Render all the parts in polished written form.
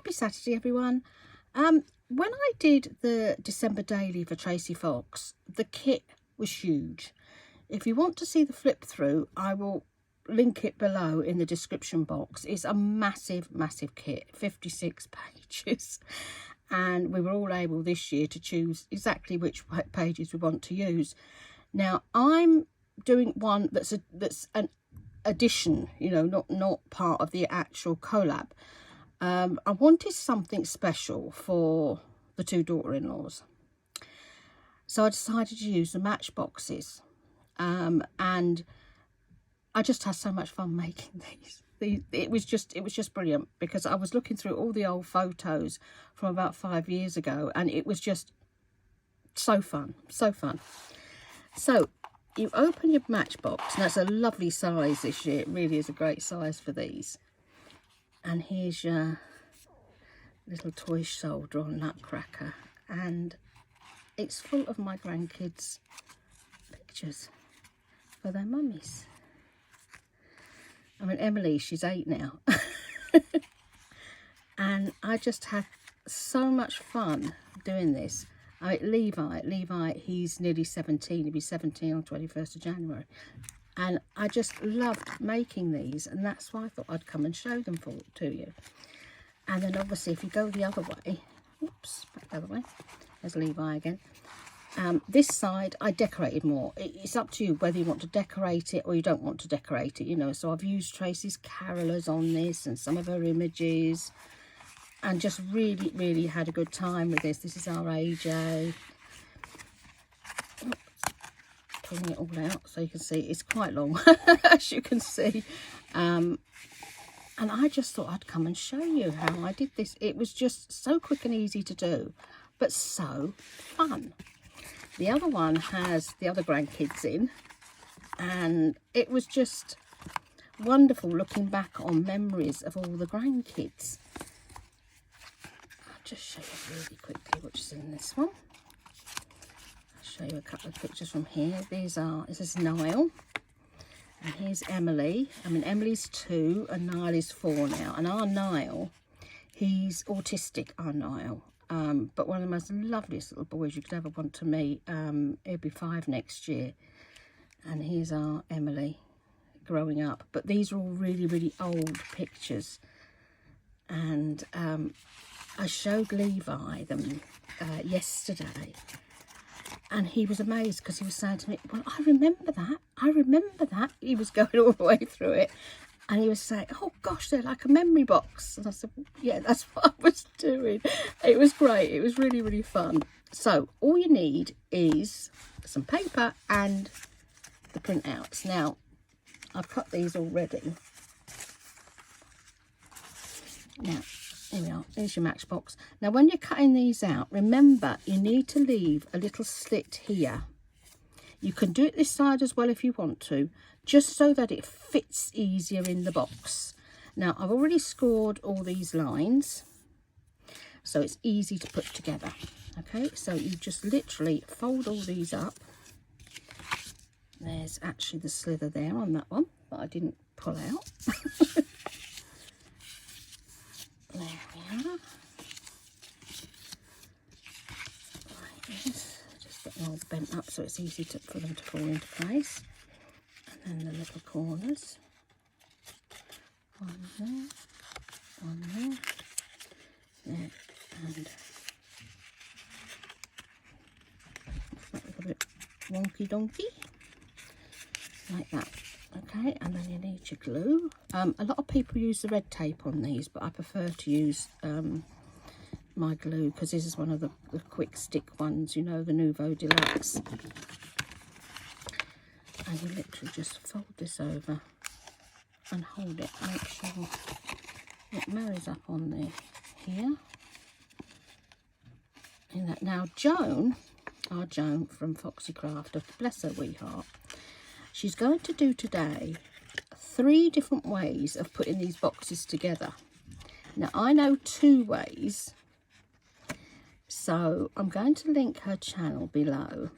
Happy Saturday, everyone. When I did the December daily for Tracy Fox, the kit was huge. If you want to see the flip through, I will link it below in the description box. It's a massive kit, 56 pages, and we were all able this year to choose exactly which pages we want to use. Now I'm doing one that's an addition, you know, not part of the actual collab. I wanted something special for the two daughter-in-laws, so I decided to use the matchboxes, and I just had so much fun making these. It was just brilliant, because I was looking through all the old photos from about 5 years ago, and it was just so fun. So you open your matchbox, and that's a lovely size this year. It really is a great size for these. And here's your little toy soldier on Nutcracker, and it's full of my grandkids' pictures for their mummies. I mean, Emily, she's 8 now. And I just had so much fun doing this. I mean, Levi, he's nearly 17. He'll be 17 on 21st of January. And I just loved making these, and that's why I thought I'd come and show them to you. And then obviously if you go the other way, oops, back the other way, there's Levi again. This side I decorated more. It's up to you whether you want to decorate it or you don't want to decorate it, you know. So I've used Tracy's carolers on this and some of her images, and just really had a good time with this. This is our AJ. Pulling it all out so you can see it's quite long, as you can see. And I just thought I'd come and show you how I did this. It was just so quick and easy to do, but so fun. The other one has the other grandkids in, and it was just wonderful looking back on memories of all the grandkids. I'll just show you really quickly which is in this one. Show you a couple of pictures from here. This is Niall, and here's Emily. I mean, Emily's 2 and Niall is 4 now. And our Niall, he's autistic, our Niall, but one of the most loveliest little boys you could ever want to meet. He'll be 5 next year. And here's our Emily growing up. But these are all really old pictures, and I showed Levi them yesterday. And he was amazed, because he was saying to me, well, I remember that. He was going all the way through it. And he was saying, oh, gosh, they're like a memory box. And I said, yeah, that's what I was doing. It was great. It was really fun. So all you need is some paper and the printouts. Now, I've cut these already. Now, here we are, there's your matchbox. Now when you're cutting these out, remember you need to leave a little slit here. You can do it this side as well if you want to, just so that it fits easier in the box. Now I've already scored all these lines, so it's easy to put together. Okay, so you just literally fold all these up. There's actually the slither there on that one that I didn't pull out. There we are. Like this. Just getting all bent up so it's easy for them to fall into place. And then the little corners. One there. There. And that little bit wonky donkey. Like that. Okay, and then you need your glue. A lot of people use the red tape on these, but I prefer to use my glue, because this is one of the quick stick ones, you know, the Nouveau Deluxe. And you literally just fold this over and hold it. Make sure it marries up on there here. In that. Now Joan, our Joan from Foxy Crafter, bless her wee heart, she's going to do today 3 different ways of putting these boxes together. Now I know 2 ways, so I'm going to link her channel below.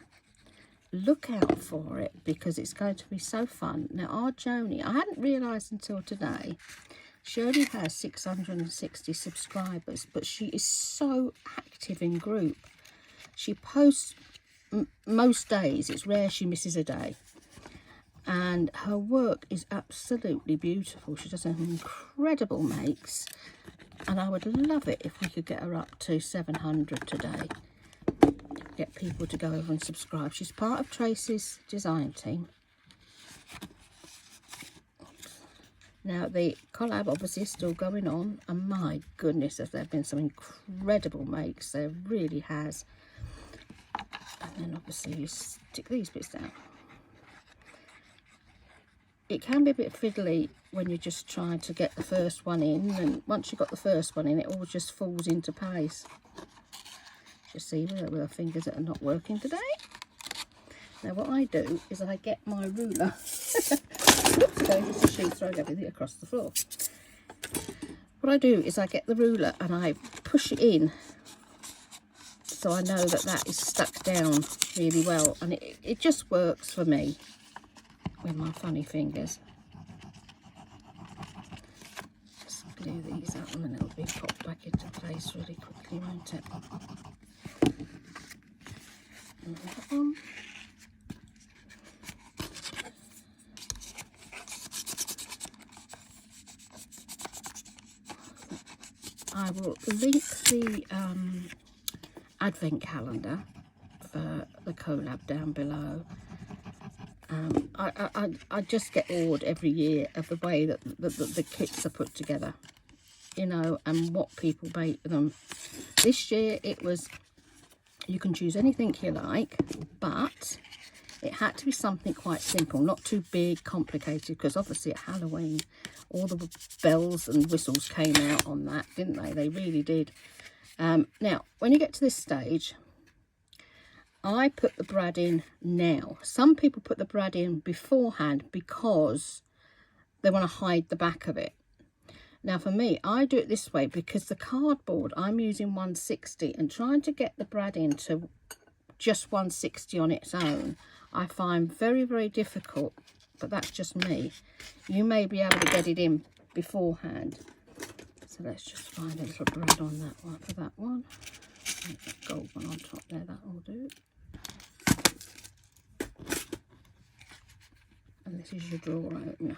Look out for it, because it's going to be so fun. Now our Joni, I hadn't realised until today, She only has 660 subscribers, but she is so active in group. She posts most days. It's rare she misses a day. And her work is absolutely beautiful. She does some incredible makes. And I would love it if we could get her up to 700 today. Get people to go over and subscribe. She's part of Tracy's design team. Now, the collab obviously is still going on, and my goodness, has there been some incredible makes. There really has. And then obviously you stick these bits down. It can be a bit fiddly when you're just trying to get the first one in, and once you've got the first one in, it all just falls into place. Just see with our fingers that are not working today. Now what I do is I get my ruler. Whoops, going just a sheet, throwing everything across the floor. What I do is I get the ruler and I push it in, so I know that that is stuck down really well, and it just works for me with my funny fingers. Just glue these up and then it'll be popped back into place really quickly, won't it? And that one. I will link the advent calendar for the collab down below. I just get awed every year of the way that the kits are put together, you know, and what people make with them. This year it was, you can choose anything you like, but it had to be something quite simple, not too big, complicated, because obviously at Halloween all the bells and whistles came out on that, didn't they? They really did. Now, when you get to this stage, I put the brad in now. Some people put the brad in beforehand because they want to hide the back of it. Now for me, I do it this way because the cardboard, I'm using 160, and trying to get the brad in to just 160 on its own, I find very, very difficult, but that's just me. You may be able to get it in beforehand. So let's just find a little brad on that one for that one. That gold one on top there, that will do. And this is your drawer opener.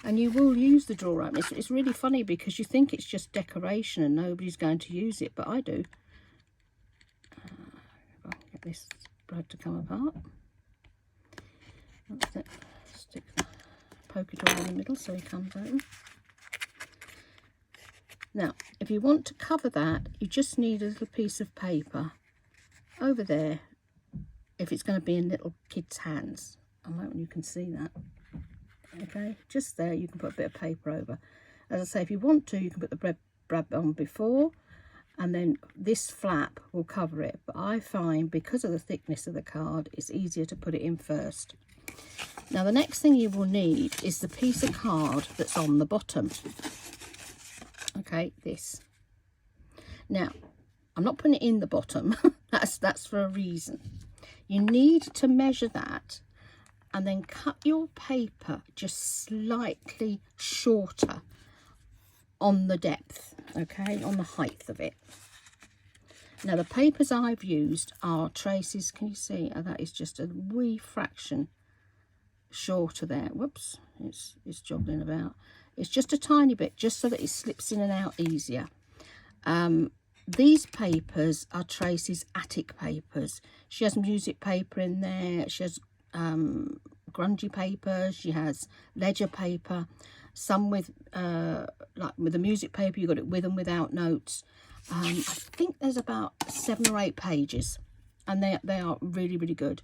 And you will use the drawer opener. It's really funny because you think it's just decoration and nobody's going to use it, but I do. If I can get this brad to come apart. That's it. Stick the poke it all in the middle so he comes open. Now, if you want to cover that, you just need a little piece of paper over there if it's going to be in little kids' hands. I'm hoping you can see that. Okay, just there, you can put a bit of paper over. As I say, if you want to, you can put the brad on before, and then this flap will cover it. But I find because of the thickness of the card, it's easier to put it in first. Now, the next thing you will need is the piece of card that's on the bottom. Okay, this. Now, I'm not putting it in the bottom. that's for a reason. You need to measure that and then cut your paper just slightly shorter on the depth, okay, on the height of it. Now, the papers I've used are Tracy's. Can you see? That is just a wee fraction shorter there. Whoops, it's joggling about. It's just a tiny bit, just so that it slips in and out easier. These papers are Tracy's attic papers. She has music paper in there. She has grungy paper. She has ledger paper. Some with like with the music paper, you got it with and without notes. I think there's about 7 or 8 pages, and they are really, really good.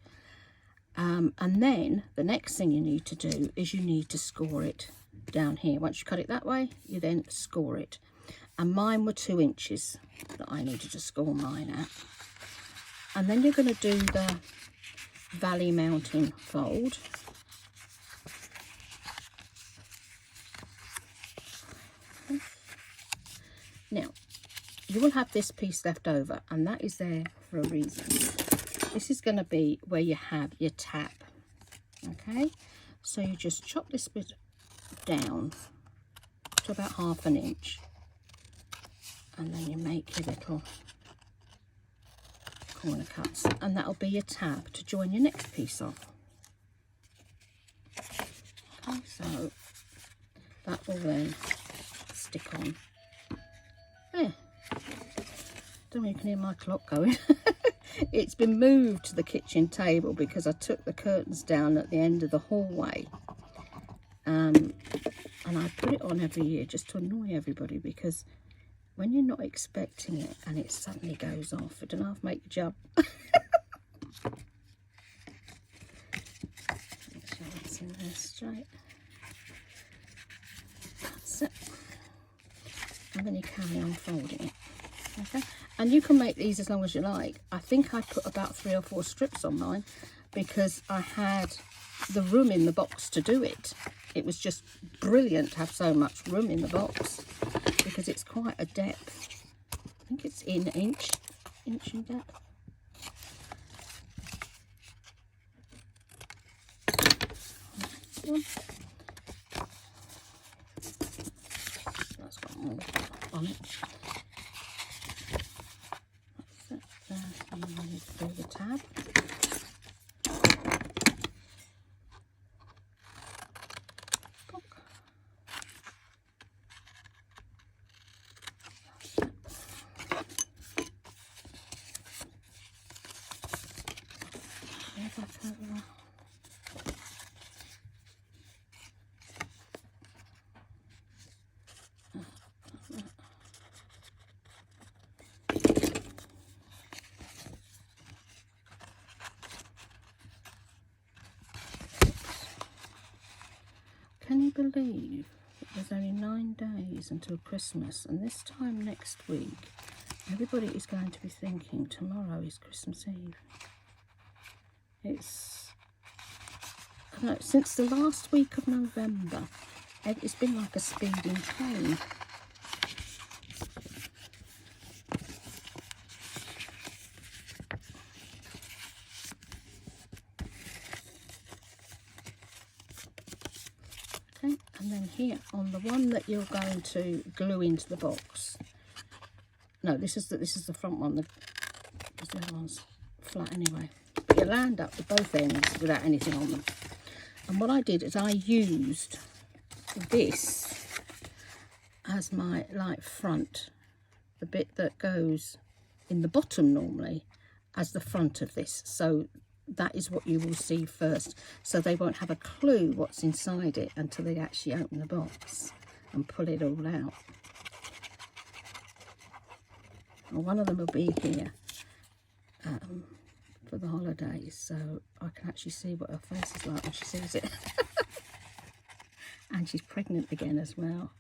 And then the next thing you need to do is you need to score it down here. Once you cut it that way, you then score it. And mine were 2 inches that I needed to score mine at. And then you're going to do the valley mounting fold. Now, you will have this piece left over, and that is there for a reason. This is going to be where you have your tap. Okay, so you just chop this bit down to about 1/2 inch, and then you make your little corner cuts, and that'll be your tab to join your next piece on. Okay, so that will then stick on there. Don't know if you can hear my clock going. It's been moved to the kitchen table because I took the curtains down at the end of the hallway, and I put it on every year just to annoy everybody, because when you're not expecting it and it suddenly goes off, it don't half make you jump. Make sure that's in there straight. That's it. And then you carry on folding it. Okay, and you can make these as long as you like. I think I put about 3 or 4 strips on mine because I had the room in the box to do it. It was just brilliant to have so much room in the box because it's quite a depth. I think it's in inch in depth. That's got more on it. And then you do the tab. Can you believe there's only 9 days until Christmas, and this time next week everybody is going to be thinking tomorrow is Christmas Eve. It's, I don't know, since the last week of November it's been like a speeding train. And then here on the one that you're going to glue into the box, no, this is the front one, because the other one's flat anyway, but you land up with both ends without anything on them. And what I did is I used this as my like front, the bit that goes in the bottom normally, as the front of this, so that is what you will see first, so they won't have a clue what's inside it until they actually open the box and pull it all out. And one of them will be here for the holidays, so I can actually see what her face is like when she sees it. And she's pregnant again as well.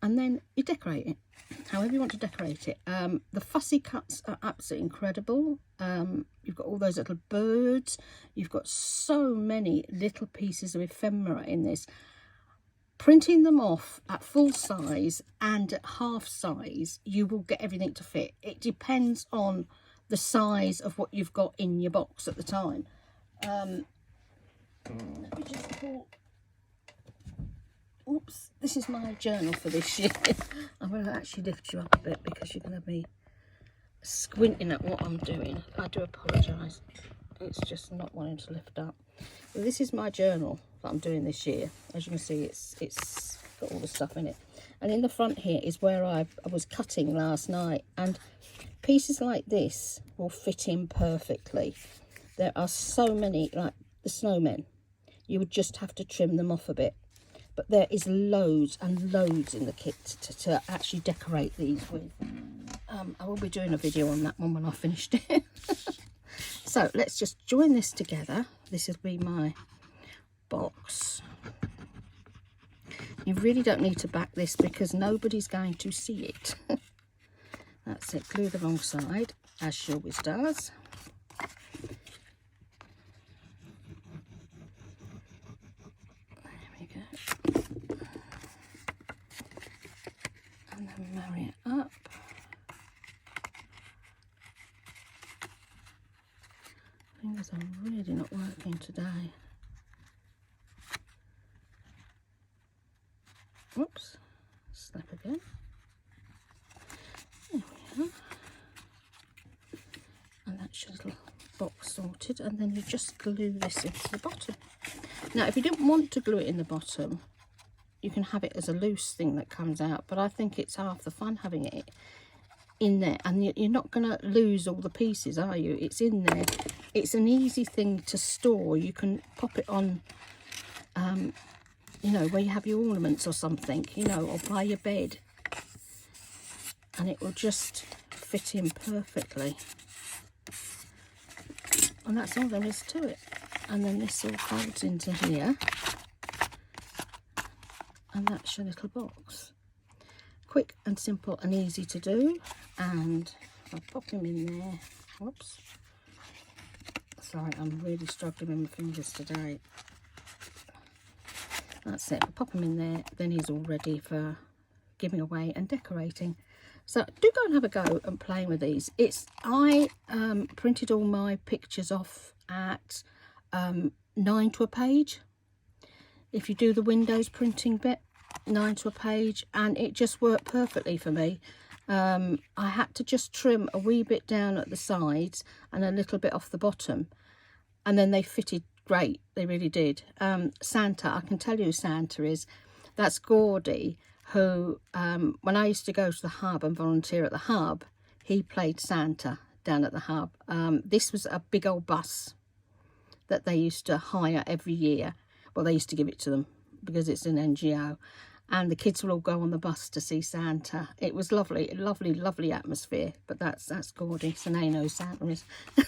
And then you decorate it however you want to decorate it. The fussy cuts are absolutely incredible. You've got all those little birds, you've got so many little pieces of ephemera in this. Printing them off at full size and at half size, you will get everything to fit. It depends on the size of what you've got in your box at the time. Let me just pull. Oops, this is my journal for this year. I'm going to actually lift you up a bit because you're going to be squinting at what I'm doing. I do apologise. It's just not wanting to lift up. Well, this is my journal that I'm doing this year. As you can see, it's got all the stuff in it. And in the front here is where I was cutting last night. And pieces like this will fit in perfectly. There are so many, like the snowmen. You would just have to trim them off a bit. But there is loads and loads in the kit to actually decorate these with. I will be doing a video on that one when I've finished it. So let's just join this together. This will be my box. You really don't need to back this because nobody's going to see it. That's it, glue the wrong side, as she always does. And then marry it up. fingers are really not working today. Whoops, snap again. There we are. And that's your little box sorted, and then you just glue this into the bottom. Now, if you didn't want to glue it in the bottom, you can have it as a loose thing that comes out, but I think it's half the fun having it in there, and you're not going to lose all the pieces, are you? It's in there. It's an easy thing to store. You can pop it on, you know, where you have your ornaments or something, you know, or by your bed, and it will just fit in perfectly. And that's all there is to it. And then this all folds into here, and that's your little box. Quick and simple and easy to do. And I'll pop him in there. Whoops. Sorry, I'm really struggling with my fingers today. That's it. I'll pop him in there, then he's all ready for giving away and decorating. So do go and have a go and playing with these. I printed all my pictures off at 9 to a page. If you do the Windows printing bit, 9 to a page, and it just worked perfectly for me. I had to just trim a wee bit down at the sides and a little bit off the bottom, and then they fitted great. They really did. Santa, I can tell you who Santa is. That's Gordy, who when I used to go to the hub and volunteer at the hub, he played Santa down at the hub. This was a big old bus that they used to hire every year. Well, they used to give it to them because it's an NGO, and the kids will all go on the bus to see Santa. It was lovely, lovely, lovely atmosphere. But that's Gordy, so now you know who Santa is. So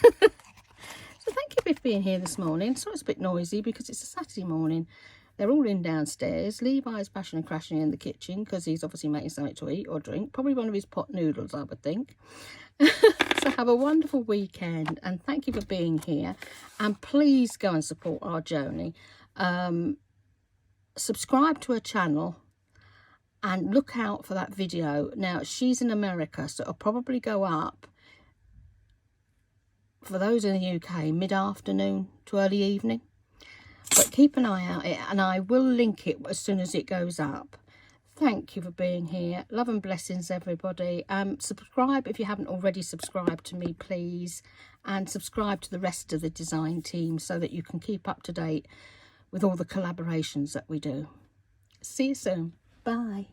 thank you for being here this morning. So it's a bit noisy because it's a Saturday morning. They're all in downstairs. Levi's bashing and crashing in the kitchen because he's obviously making something to eat or drink. Probably one of his pot noodles, I would think. So have a wonderful weekend, and thank you for being here. And please go and support our Joni. Subscribe to her channel and look out for that video. Now, she's in America, so it'll probably go up, for those in the UK, mid-afternoon to early evening. But keep an eye out, and I will link it as soon as it goes up. Thank you for being here. Love and blessings, everybody. Subscribe if you haven't already subscribed to me, please. And subscribe to the rest of the design team so that you can keep up to date with all the collaborations that we do. See you soon. Bye.